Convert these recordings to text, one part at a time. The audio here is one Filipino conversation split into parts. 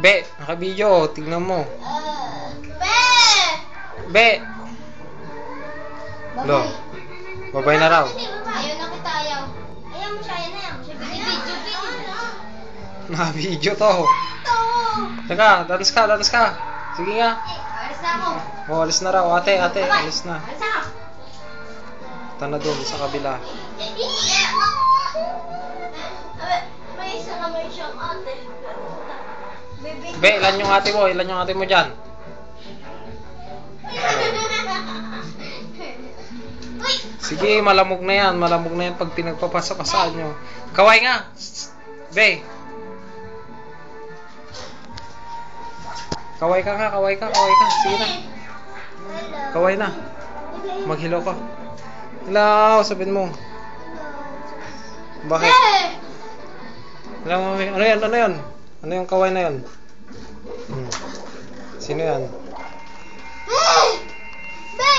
Be, naka-video. Tignan mo. Be! Be! Lo. Babay na raw. Ayaw na kita, ayaw. Ayaw mo siya, yan na yan. Video. Naka-video to. Teka, dance ka. Sige nga. Alis na ako. Oh, alis na raw. Ate, alis na. Alis na. Punta na doon sa kabila. May isa naman siyang ate. Be, ilan yung ate mo? Ilan yung ate mo dyan? Sige, malamog na yan. Malamog na yan pag pinagpapasakasaan nyo. Kaway nga. Be. Kaway ka. Sige na. Kaway na. Mag-hello ka. Hello, sabihin mo. Bakit? Hello, mami. Ano yan? Ano yung kaway na yan? Sino yan? Be!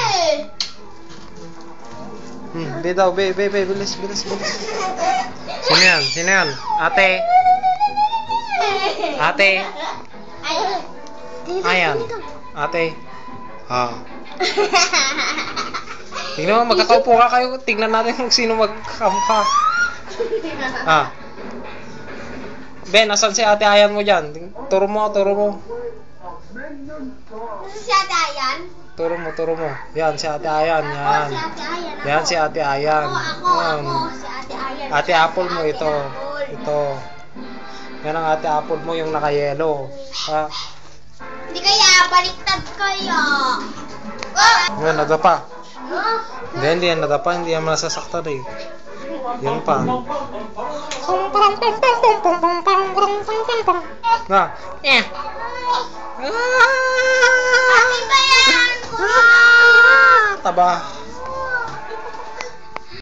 Be daw, be, bilis. Sino yan? Ate. Ayan. Ate. Tignan mo, magkakaupo ka kayo. Tignan natin kung sino magkakamukha. Ben, nasan si Ate Ayan mo dyan? Turo mo. Nasa si Ate Ayan? Turo mo. Yan, si Ate Ayan. Yan. Yan si Ate Ayan. Ako, si Ate Ayan. Ate Apple mo ito. Ito. Yan ang Ate Apple mo, yung naka-yellow. Hindi kaya, baliktad kaya. Yan, nadapa. Hindi yan nadapa. Hindi yan masasaktan eh. Yan pa. Na. Ate ba yan? Taba.